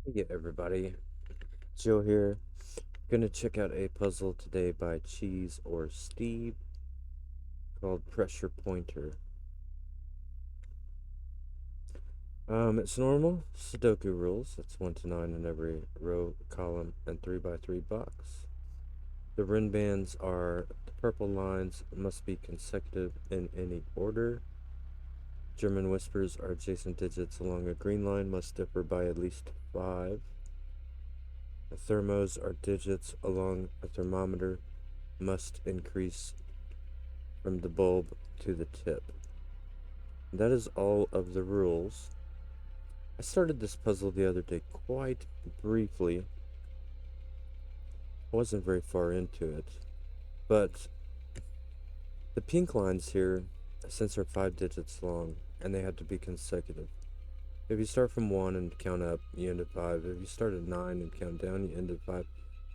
Hey everybody, Joe here. Gonna check out a puzzle today by CheeseOrSteve called Pressure Pointer. It's normal Sudoku rules. It's 1 to 9 in every row, column, and 3 by 3 box. The rin bands are the purple lines must be consecutive in any order. German whispers are adjacent digits along a green line must differ by at least 5. The thermos are digits along a thermometer must increase from the bulb to the tip. That is all of the rules. I started this puzzle the other day quite briefly. I wasn't very far into it, but the pink lines here, since they're 5 digits long, and they have to be consecutive. If you start from 1 and count up, you end at 5. If you start at 9 and count down, you end at 5.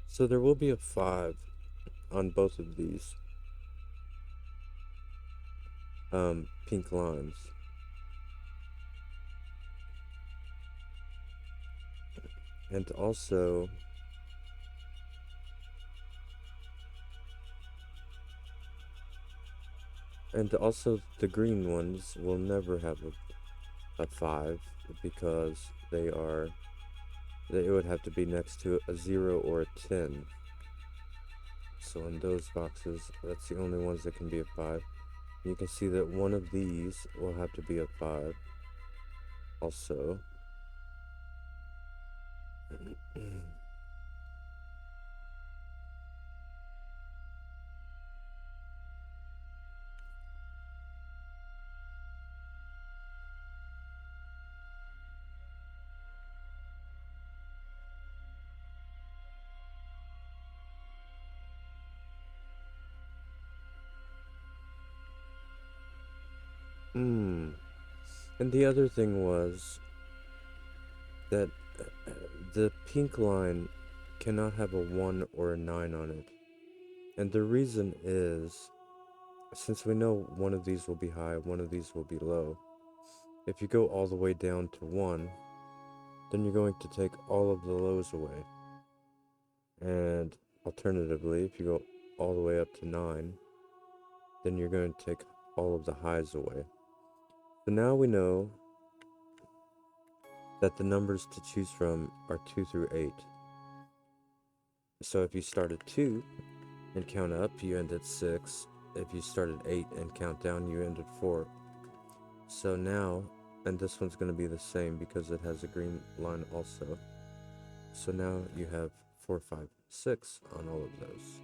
So there will be a 5 on both of these pink lines. And also, the green ones will never have a 5 because they would have to be next to a 0 or a 10. So in those boxes, that's the only ones that can be a 5. You can see that one of these will have to be a 5 also. Hmm. And the other thing was that the pink line cannot have a 1 or a 9 on it. And the reason is, since we know one of these will be high, one of these will be low, if you go all the way down to 1, then you're going to take all of the lows away. And alternatively, if you go all the way up to 9, then you're going to take all of the highs away. So now we know that the numbers to choose from are 2 through 8. So if you start at 2 and count up, you end at 6. If you start at 8 and count down, you end at 4. So now, and this one's going to be the same because it has a green line also. So now you have 4, 5, 6 on all of those.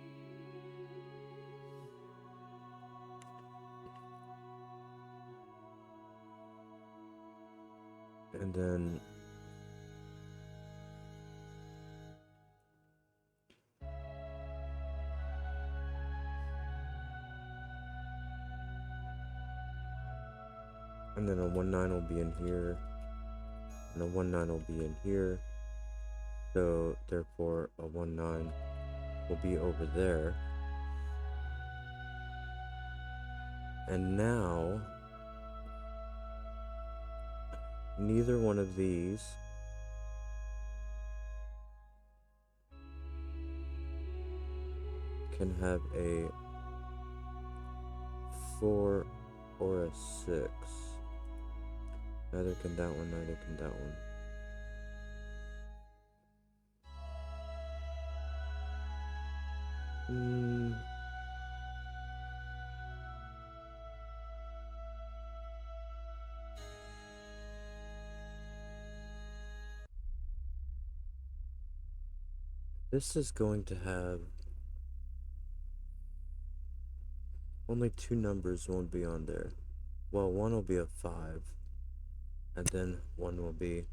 And then a 1 9 will be in here, and a 1 9 will be in here. So therefore a 1 9 will be over there. And now neither one of these can have a 4 or a 6. Neither can that one, neither can that one. This is going to have only 2 numbers won't be on there. Well, one will be a 5, and then one will be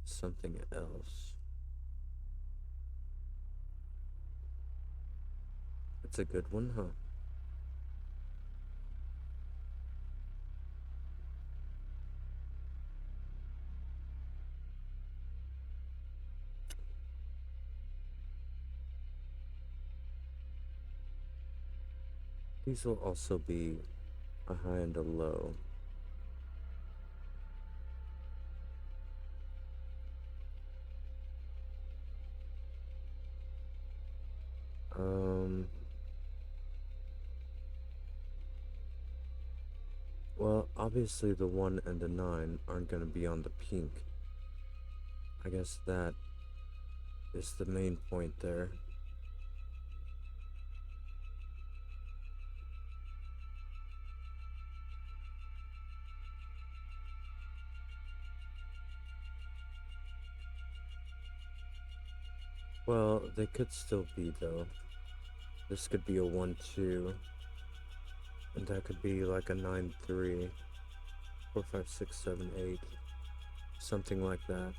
something else. It's a good one, huh? These will also be a high and a low. Um, well, obviously the 1 and the 9 aren't going to be on the pink. I guess that is the main point there. Well, they could still be, though. This could be a 1, 2, and that could be like a 9, 3, 4, 5, 6, 7, 8, something like that.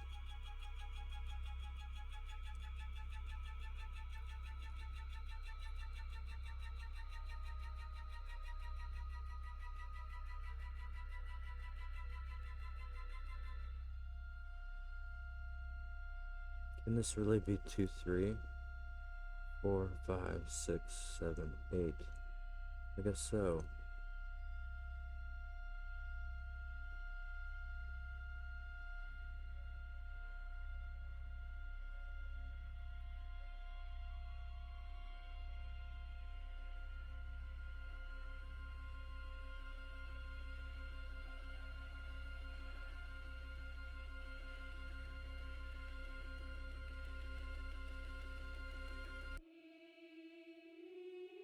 Can this really be 2, 3, 4, 5, 6, 7, 8? I guess so.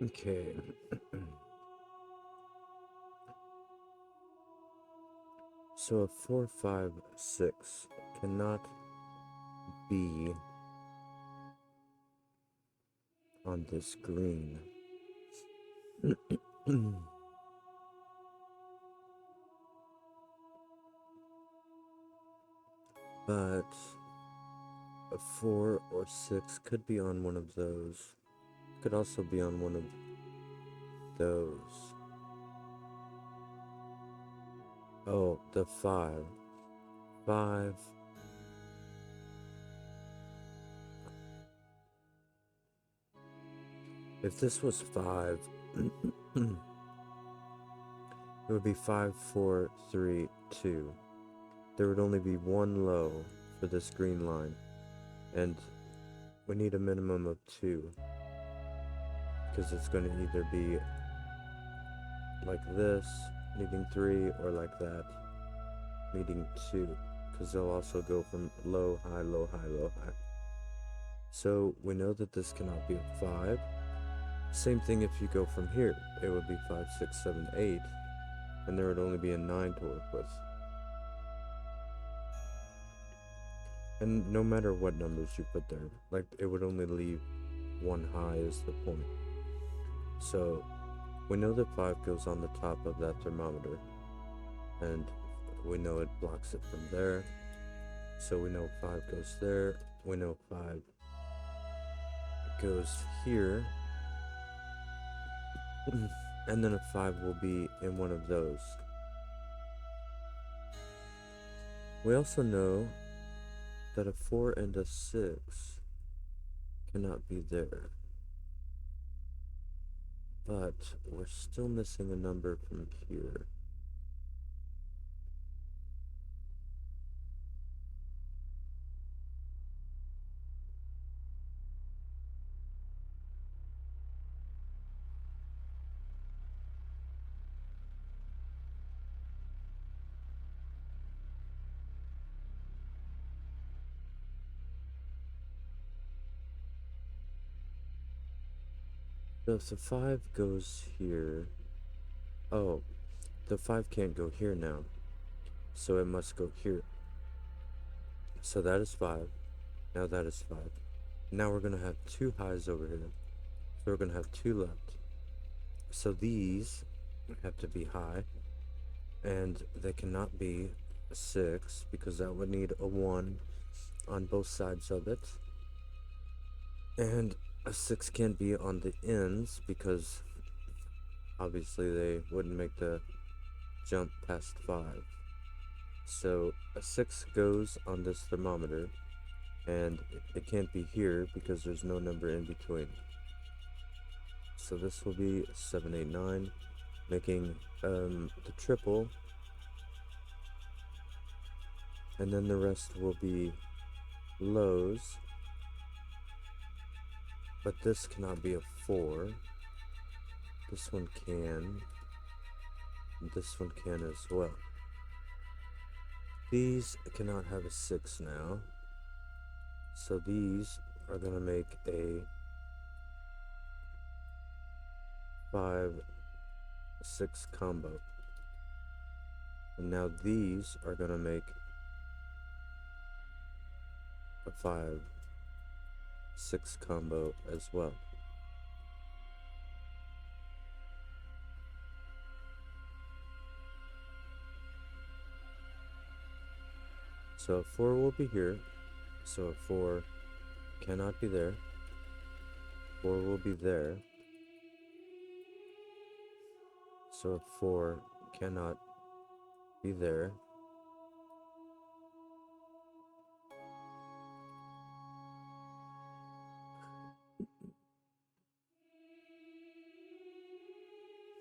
Okay. So a 4, 5, 6 cannot be on this green. But a 4 or 6 could be on one of those. Could also be on one of those. Oh, the 5. 5. If this was 5, it would be 5, 4, 3, 2. There would only be one low for this green line. And we need a minimum of 2. Because it's going to either be like this, needing 3, or like that, needing 2. Because they'll also go from low, high, low, high, low, high. So we know that this cannot be a 5. Same thing if you go from here. It would be 5, 6, 7, 8. And there would only be a 9 to work with. And no matter what numbers you put there, like, it would only leave one high is the point. So we know that 5 goes on the top of that thermometer, and we know it blocks it from there. So we know 5 goes there. We know 5 goes here. And then a 5 will be in one of those. We also know that a 4 and a 6 cannot be there. But we're still missing a number from here. So if the 5 goes here... Oh, the 5 can't go here now. So it must go here. So that is 5. Now that is 5. Now we're going to have 2 highs over here. So we're going to have 2 left. So these have to be high. And they cannot be a 6, because that would need a 1 on both sides of it. And a 6 can't be on the ends, because obviously they wouldn't make the jump past 5. So a 6 goes on this thermometer, and it can't be here because there's no number in between. So this will be 7, 8, 9, making the triple, and then the rest will be lows. But this cannot be a 4. This one can. This one can as well. These cannot have a 6 now. So these are going to make a 5-6 combo. And now these are going to make a 5-6 combo as well. So a 4 will be here. So a 4 cannot be there. 4 will be there. So a 4 cannot be there.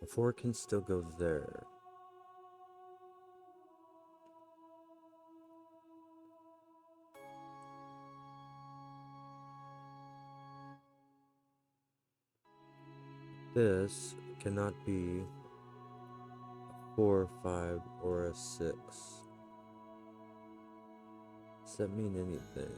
A 4 can still go there. This cannot be a 4, 5, or a 6. Does that mean anything?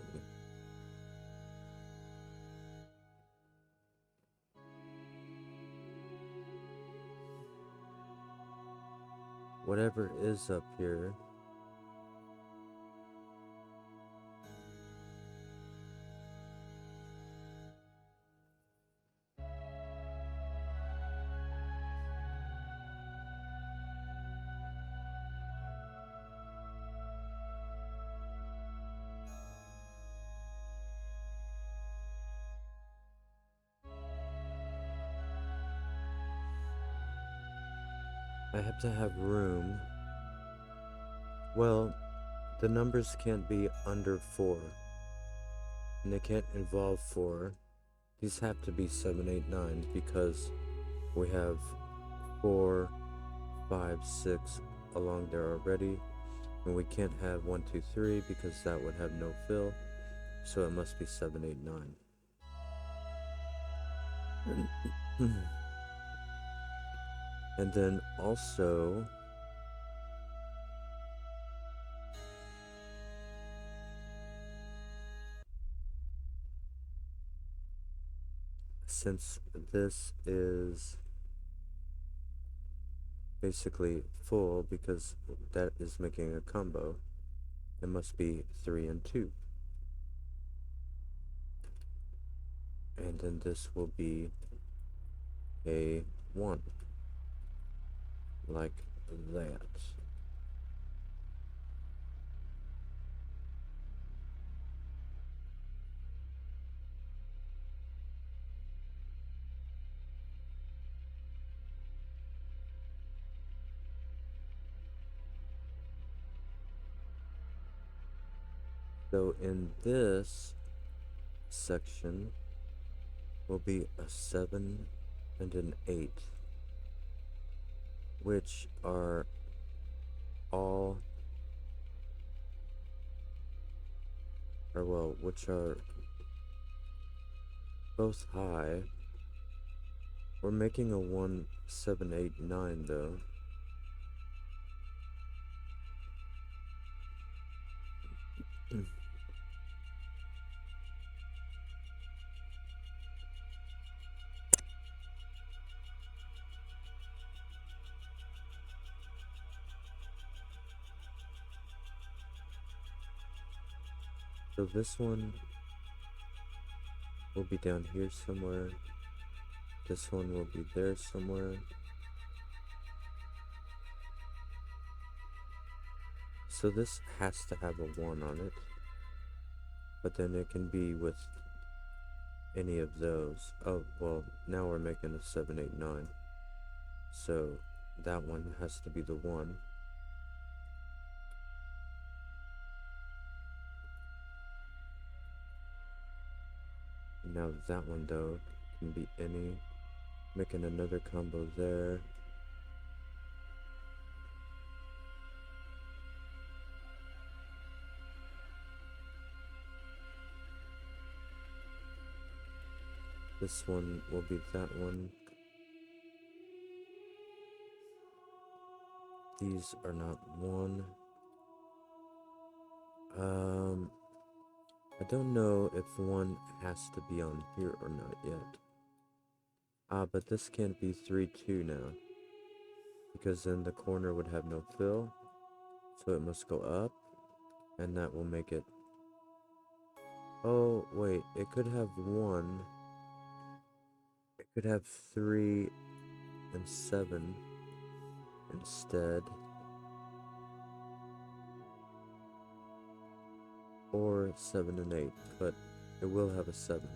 Whatever is up here I have to have room. Well, the numbers can't be under 4. And they can't involve 4. These have to be 7, 8, 9 because we have 4, 5, 6 along there already. And we can't have 1, 2, 3 because that would have no fill. So it must be 7, 8, 9. And then also, since this is basically full because that is making a combo, it must be 3 and 2. And then this will be a 1. Like that. So in this section will be a 7 and an 8, which are all, or well, which are both high. We're making a 1, 7, 8, 9 though. So this one will be down here somewhere. This one will be there somewhere. So this has to have a 1 on it. But then it can be with any of those. Oh, well, now we're making a 7, 8, 9. So that one has to be the 1. Now that one, though, can be any. Making another combo there. This one will be that one. These are not one. I don't know if one has to be on here or not yet. But this can't be 3-2 now. Because then the corner would have no fill. So it must go up. And that will make it... Oh, wait. It could have 1. It could have 3 and 7 instead. Or 7 and 8. But it will have a 7.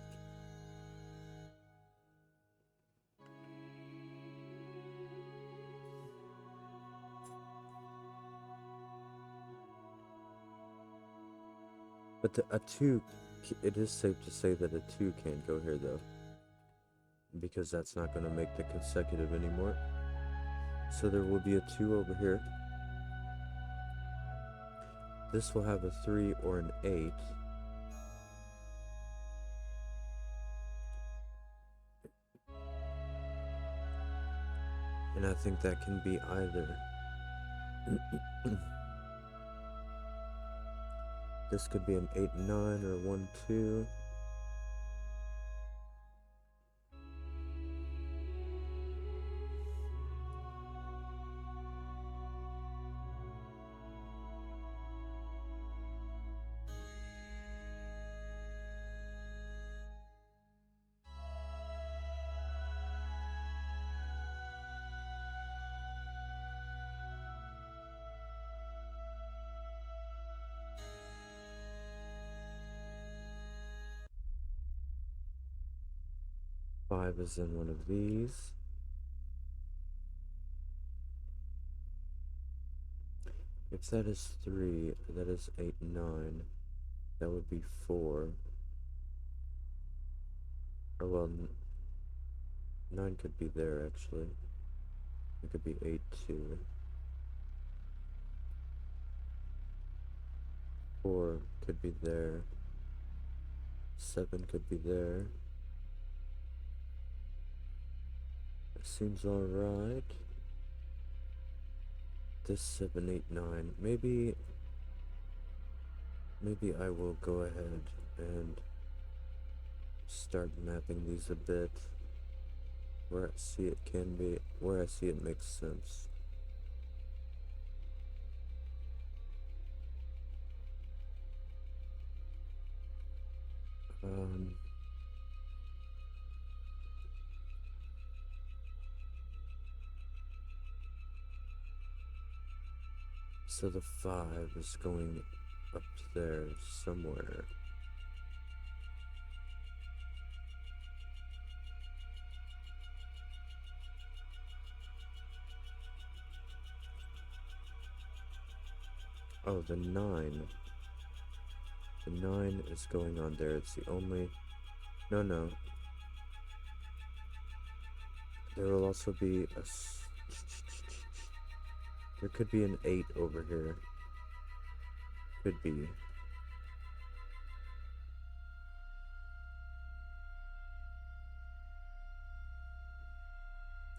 But a 2, it is safe to say that a 2 can't go here though. Because that's not going to make the consecutive anymore. So there will be a 2 over here. This will have a 3 or an 8. And I think that can be either. This could be an 8-9 or 1-2. Five is in one of these. If that is 3, that is 8-9. That would be 4. Or well, 9 could be there actually. It could be 8-2. 4 could be there. 7 could be there. That seems alright. This 7, 8, 9. Maybe I will go ahead and start mapping these a bit. Where I see it can be, where I see it makes sense. So the 5 is going up there somewhere. Oh, the 9. The 9 is going on there. It's the only... No. There will also be a... There could be an 8 over here. Could be.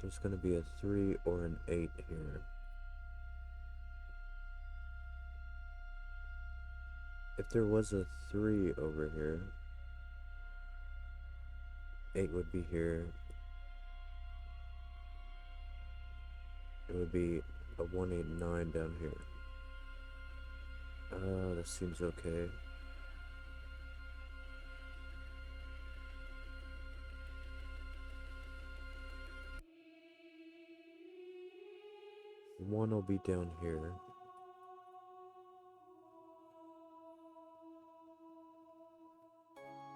There's gonna be a 3 or an 8 here. If there was a 3 over here, 8 would be here. It would be a 189 down here. That seems okay. One will be down here.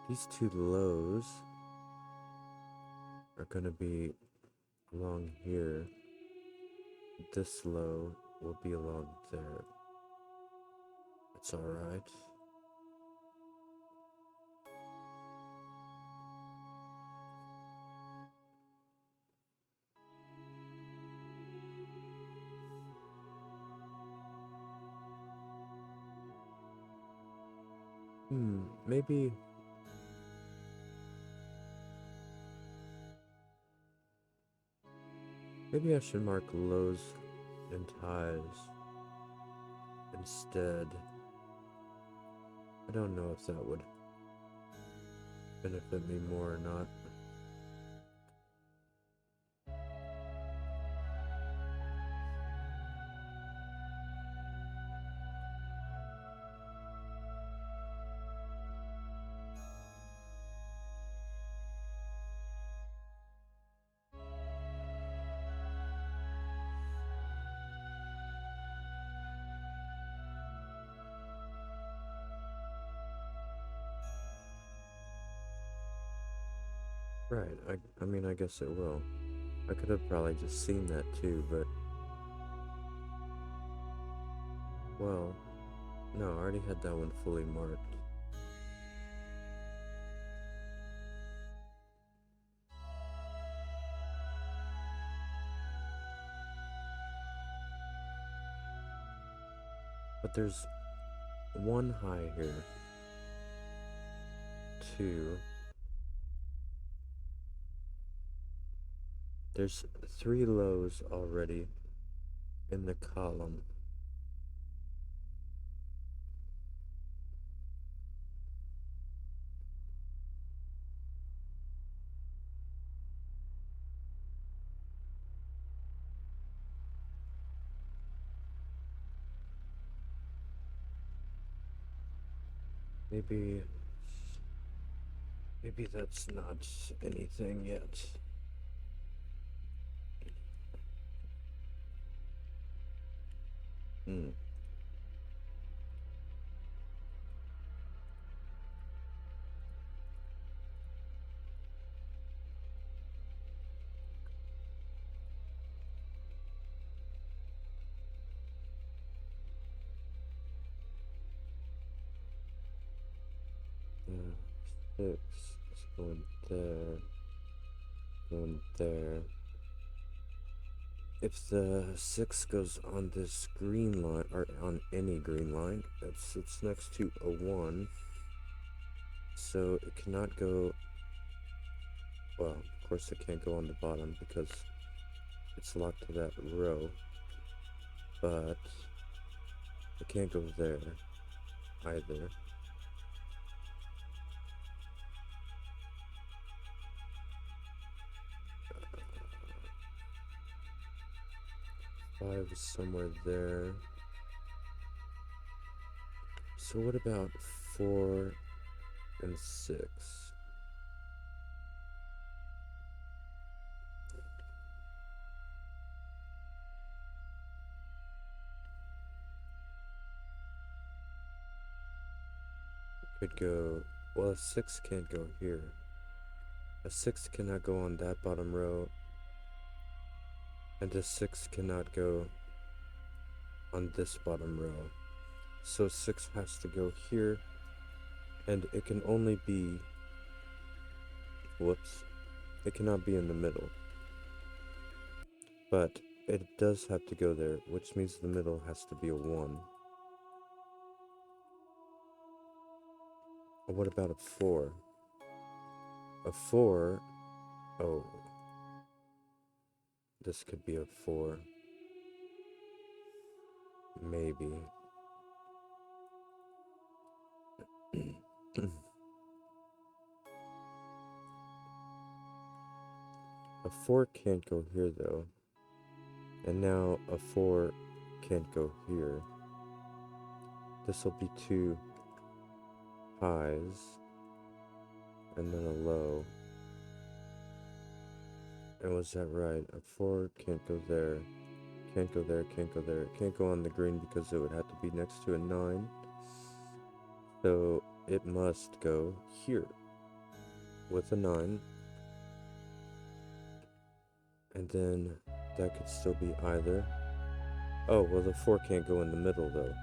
These 2 lows are gonna be along here. This low will be along there. It's alright. Maybe... Maybe I should mark lows and highs instead. I don't know if that would benefit me more or not. Right, I mean, I guess it will. I could have probably just seen that too, but... Well, no, I already had that one fully marked. But there's one high here. Two. There's 3 lows already in the column. Maybe that's not anything yet. Hmm. Yeah. 6 is going there. Going there. If the 6 goes on this green line, or on any green line, it's next to a 1. So it cannot go... Well, of course it can't go on the bottom because it's locked to that row. But it can't go there either. Five is somewhere there. So what about 4 and 6? Could go... Well, a 6 can't go here. A 6 cannot go on that bottom row. And a 6 cannot go on this bottom row. So 6 has to go here. And it can only be... Whoops. It cannot be in the middle. But it does have to go there, which means the middle has to be a 1. What about a 4? A 4... Oh. This could be a 4. Maybe. A 4 can't go here though. And now a 4 can't go here. This will be 2 highs. And then a low. And was that right? A 4 can't go there. Can't go there, can't go there. Can't go on the green because it would have to be next to a 9. So it must go here. With a 9. And then that could still be either. Oh, well the 4 can't go in the middle though.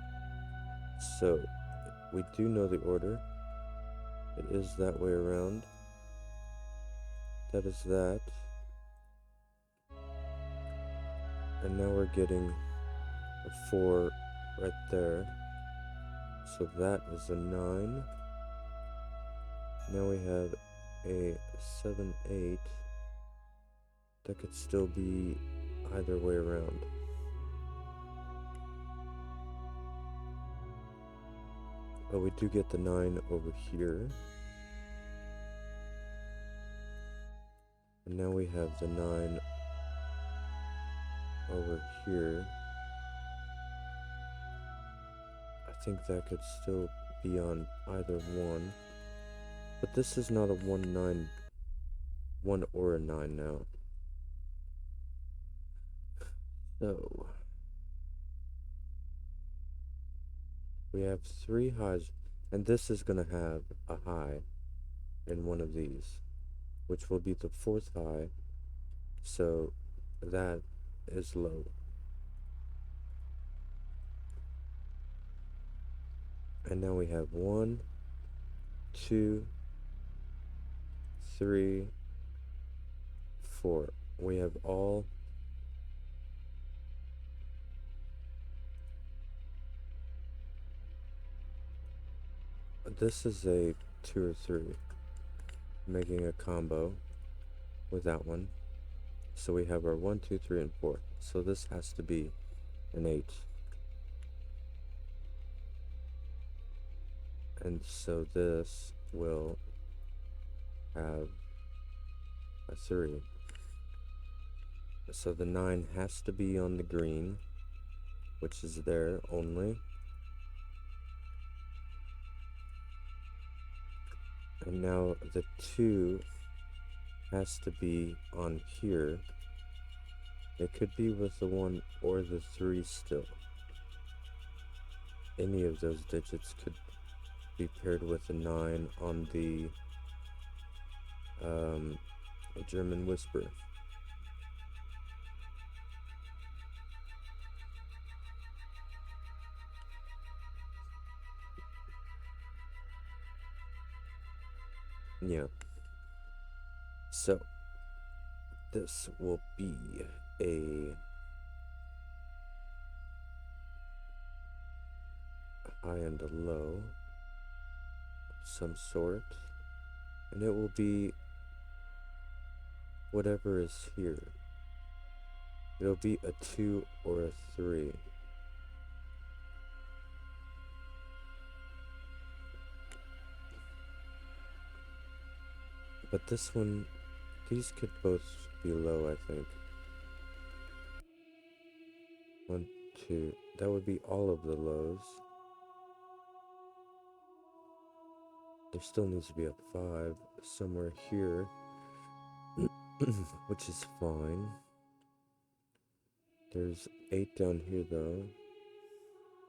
So we do know the order. It is that way around. That is that. And now we're getting a 4 right there. So that is a 9. Now we have a 7, 8. That could still be either way around. But we do get the 9 over here. And now we have the 9 over here. I think that could still be on either one. But this is not a 1, 9, 1 or a 9 now. So we have 3 highs, and this is going to have a high in one of these, which will be the 4th high. So that is low. And now we have 1, 2, 3, 4. We have all this is a 2 or 3, making a combo with that one. So we have our 1, 2, 3, and 4. So this has to be an 8. And so this will have a 3. So the 9 has to be on the green, which is there only. And now the 2 has to be on here. It could be with the 1 or the 3 still. Any of those digits could be paired with a 9 on the German Whisper. Yeah. So this will be a high and a low of some sort, and it will be whatever is here. It'll be a 2 or a 3. But this one, these could both be low, I think. 1, 2. That would be all of the lows. There still needs to be a 5 somewhere here, which is fine. There's 8 down here, though.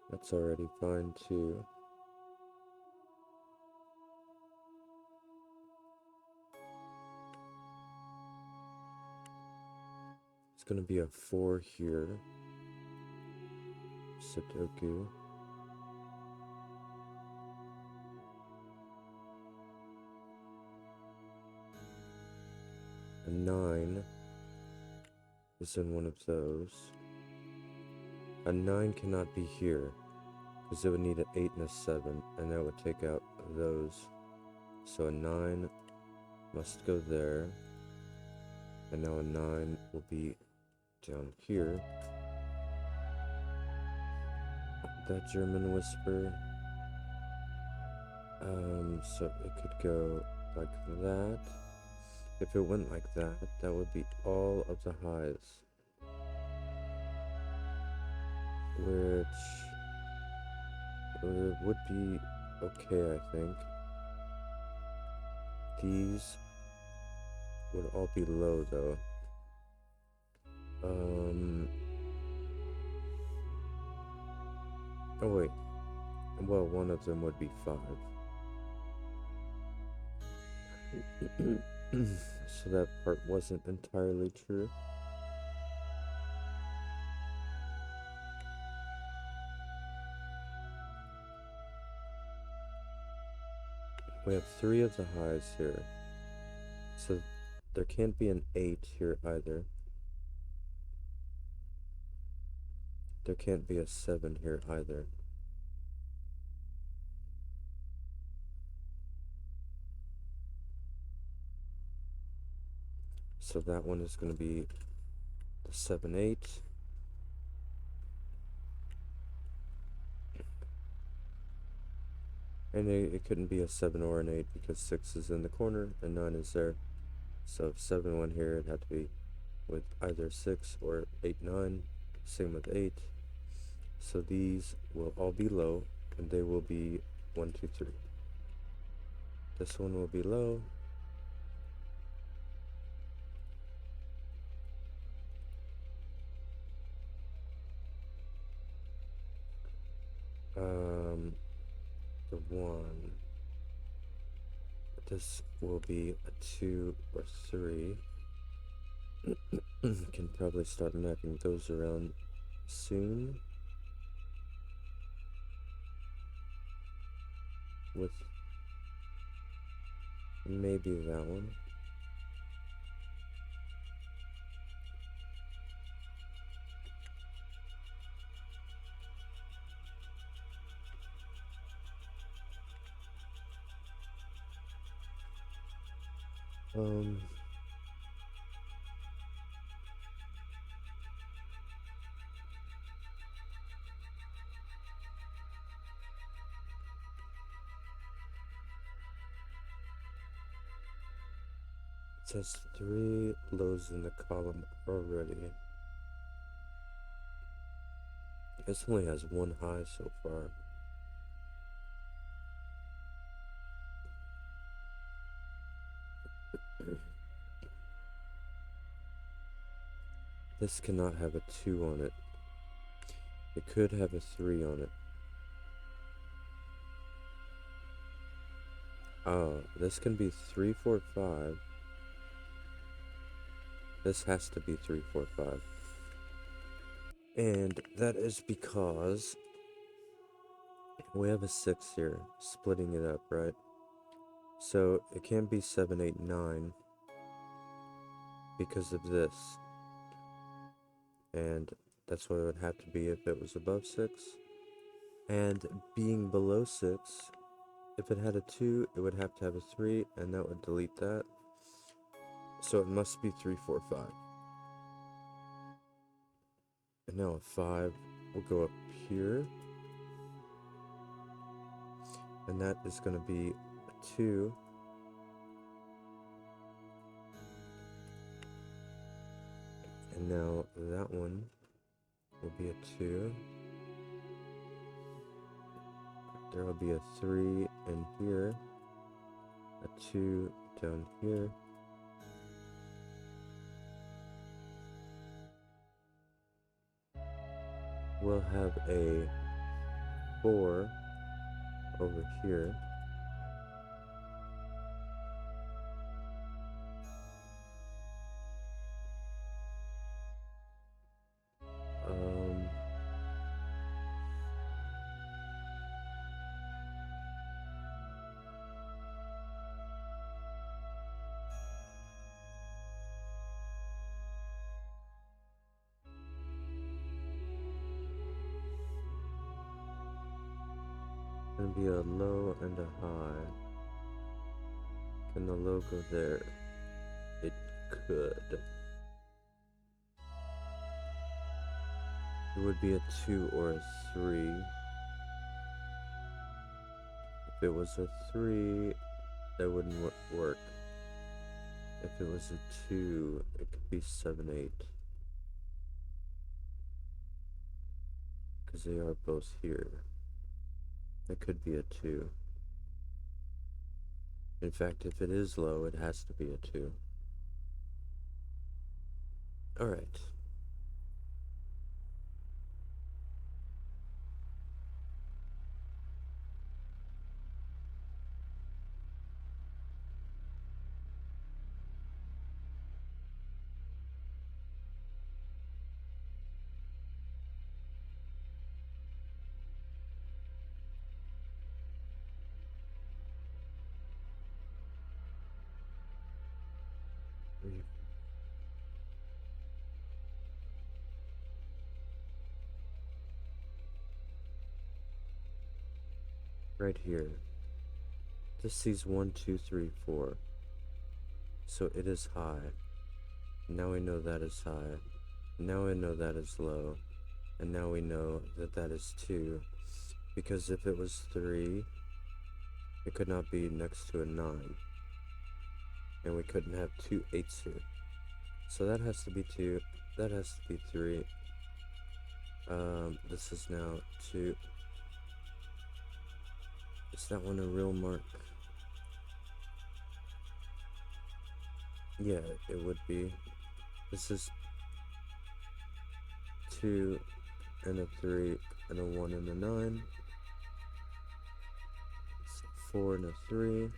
That's already fine, too. It's gonna be a 4 here. Sudoku. A 9 is in one of those. A 9 cannot be here, because it would need an 8 and a 7, and that would take out those. So a 9 must go there, and now a 9 will be down here. That German Whisper. So it could go like that. If it went like that, that would be all of the highs. Which would be okay, I think. These would all be low, though. Oh, wait. Well, one of them would be 5. So that part wasn't entirely true. We have 3 of the highs here. So there can't be an 8 here either. There can't be a 7 here either. So that one is going to be the 7, 8. And it couldn't be a 7 or an 8 because 6 is in the corner and 9 is there. So if 7 went here, it had to be with either 6 or 8, 9. Same with 8. So these will all be low, and they will be 1, 2, 3. This one will be low. The 1. This will be a 2 or 3. Can probably start mapping those around soon. With maybe that one. Um, it says 3 lows in the column already. This only has 1 high so far. This cannot have a 2 on it. It could have a 3 on it. Oh, this can be 3, 4, 5. This has to be 3, 4, 5. And that is because we have a 6 here, splitting it up, right? So it can't be 7, 8, 9 because of this. And that's what it would have to be if it was above 6. And being below 6, if it had a 2, it would have to have a 3, and that would delete that. So it must be 3, 4, 5. And now a 5 will go up here. And that is going to be a 2. And now that one will be a 2. There will be a 3 in here. A 2 down here. We'll have a 4 over here. Gonna be a low and a high. Can the low go there? It could. It would be a 2 or a 3. If it was a 3, that wouldn't work. If it was a 2, it could be 7, 8. Because they are both here. It could be a 2. In fact, if it is low, it has to be a 2. Alright. Right here. This sees 1, 2, 3, 4. So it is high. Now we know that is high. Now I know that is low, and now we know that that is 2, because if it was 3, it could not be next to a 9, and we couldn't have 2 8s here. So that has to be 2, that has to be 3. This is now 2. Is that one a real mark? Yeah, it would be. This is 2 and a 3 and a 1 and a 9. It's 4 and a 3.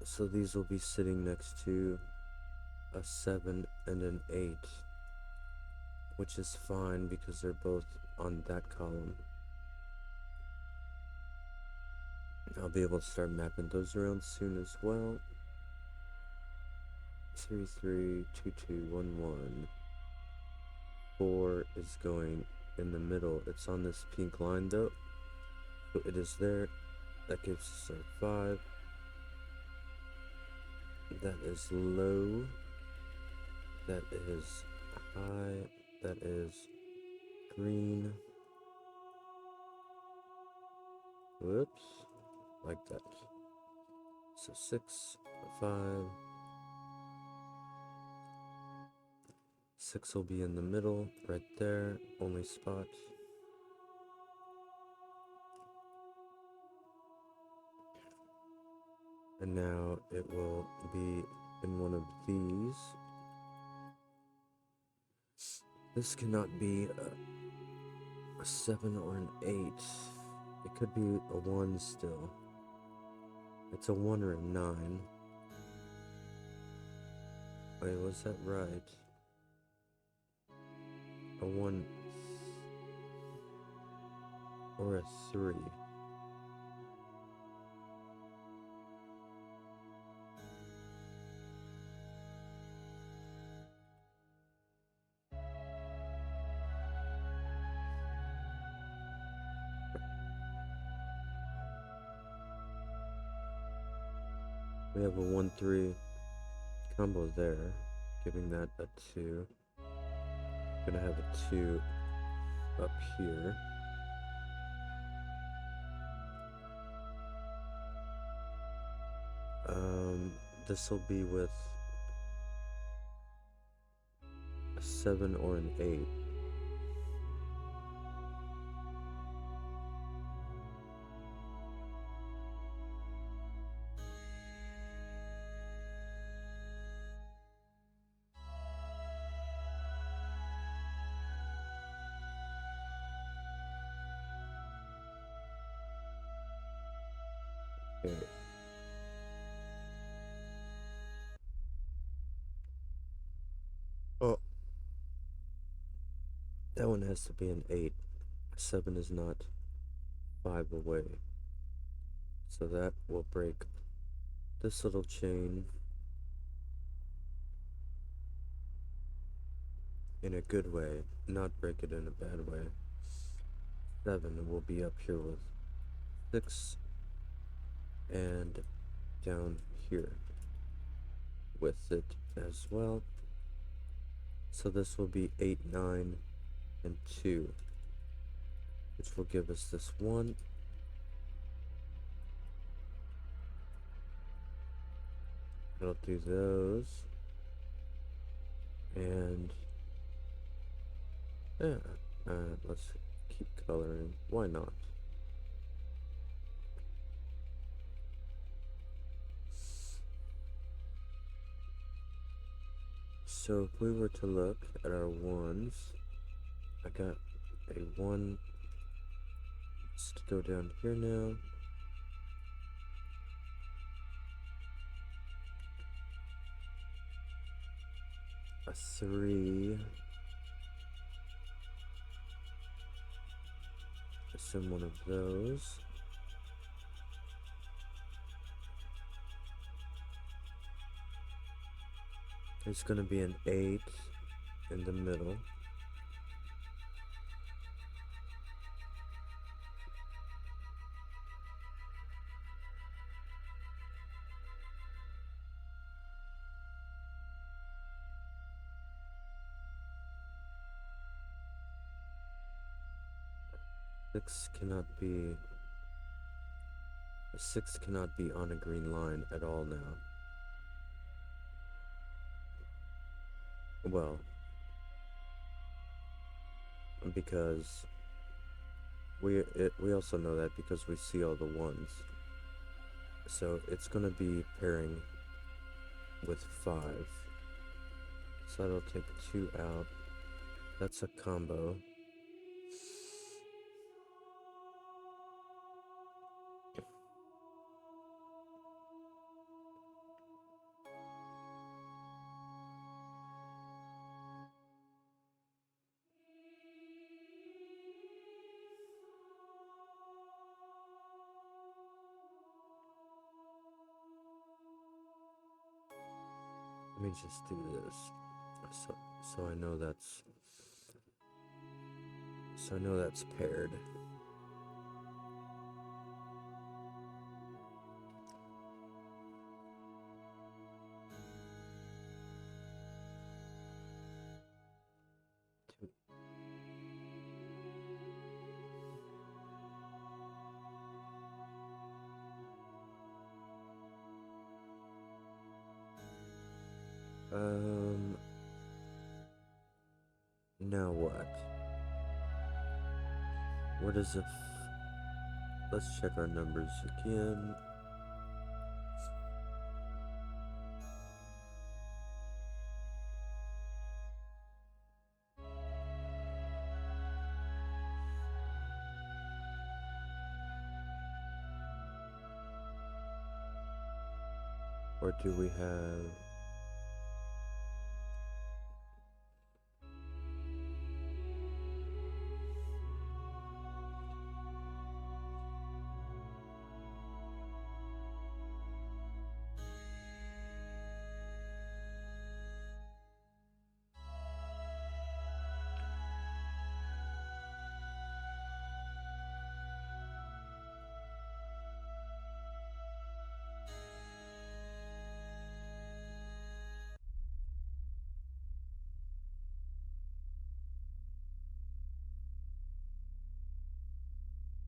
So these will be sitting next to a 7 and an 8, which is fine because they're both on that column. I'll be able to start mapping those around soon as well. 3 3 2 2 1 1. 4 is going in the middle. It's on this pink line though, so it is there. That gives us our 5. That is low. That is high. That is green. Whoops. Like that. So 6, 5. 6 will be in the middle, right there, only spot. And now it will be in one of these. This cannot be a 7 or an 8. It could be a 1 still. It's a 1 or a 9. Wait, was that right? A 1 or a 3. We have a 1 3 combo there, giving that a 2. Gonna have a 2 up here. This will be with a 7 or an 8. Okay. Oh, that one has to be an 8. 7 is not 5 away. So that will break this little chain in a good way, not break it in a bad way. 7 will be up here with 6 and down here with it as well. So this will be 8, 9, and 2, which will give us this 1. I'll do those. And yeah, let's keep coloring. Why not? So if we were to look at our 1s, I got a 1. Let's go down here now. A 3. Assume one of those. It's gonna be an 8 in the middle. Six cannot be. A six cannot be on a green line at all now. Well, because we also know that because we see all the ones. So it's gonna be pairing with five. So that'll take two out. That's a combo. Let me just do this. So I know that's paired. Two. Now what? What is if? Let's check our numbers again. Or do we have?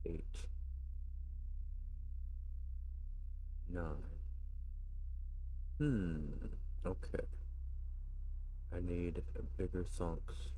Eight, nine. Okay. I need bigger thonks.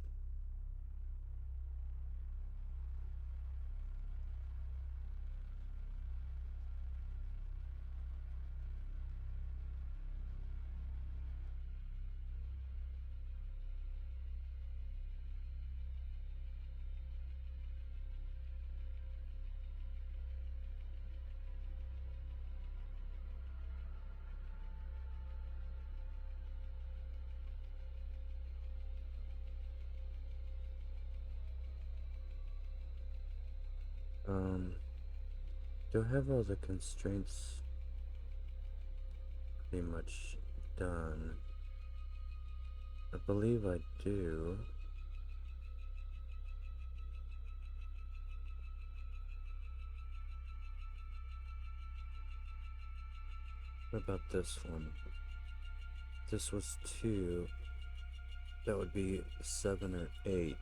Um, do I have all the constraints pretty much done? I believe I do. What about this one? This was two. That would be 7 or 8.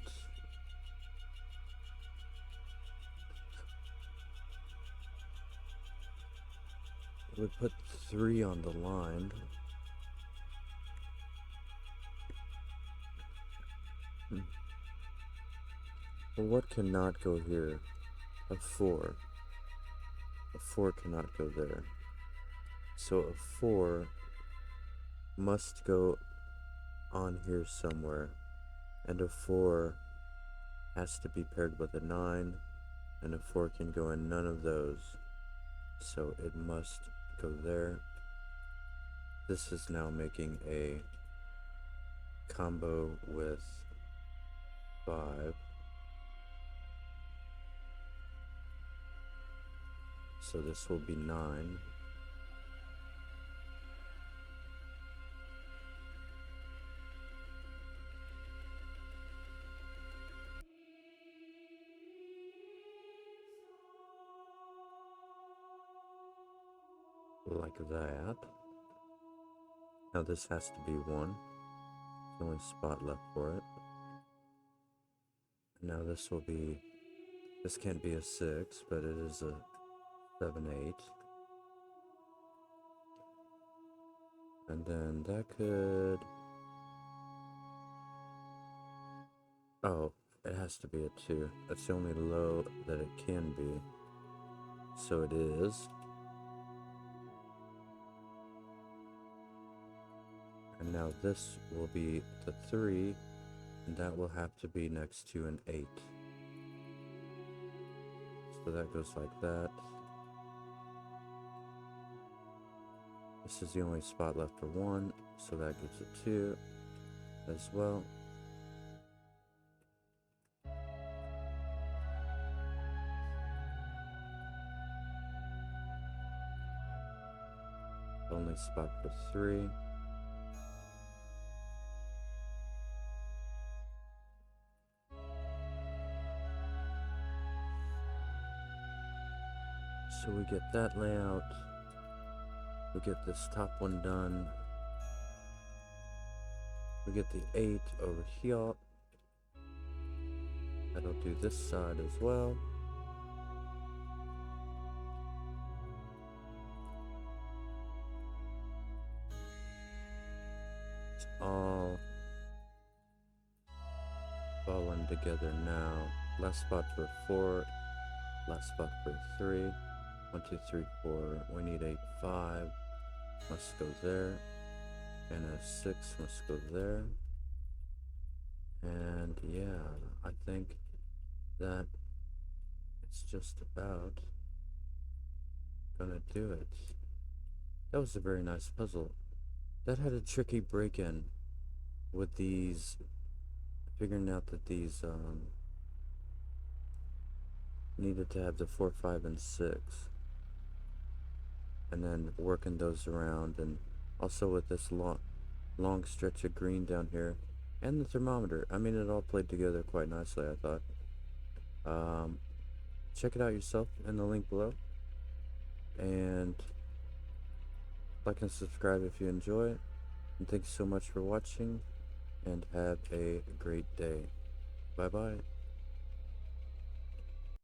We put 3 on the line. Well, what cannot go here? A 4. A 4 cannot go there. So a 4 must go on here somewhere. And a 4 has to be paired with a 9. And a 4 can go in none of those. So it must go there. This is now making a combo with 5. So this will be 9. Like that. Now this has to be 1. The only spot left for it. Now this will be This can't be a 6, but it is a 7-8. And then that could... Oh, it has to be a 2. That's the only low that it can be. So it is. And now this will be the 3, and that will have to be next to an 8. So that goes like that. This is the only spot left for 1, so that gives a 2 as well. Only spot for 3. So we get that layout. We get this top one done. We get the 8 over here. That'll do this side as well. It's all falling together now. Last spot for 4. Last spot for 3. 1, 2, 3, 4. We need a 5. Must go there. And a 6 must go there. And yeah, I think that it's just about gonna do it. That was a very nice puzzle. That had a tricky break-in with these, figuring out that these needed to have the 4, 5, and 6, and then working those around, and also with this long stretch of green down here, and the thermometer. I mean, it all played together quite nicely, I thought. Check it out yourself in the link below, and like and subscribe if you enjoy it. And thank you so much for watching, and have a great day. Bye bye.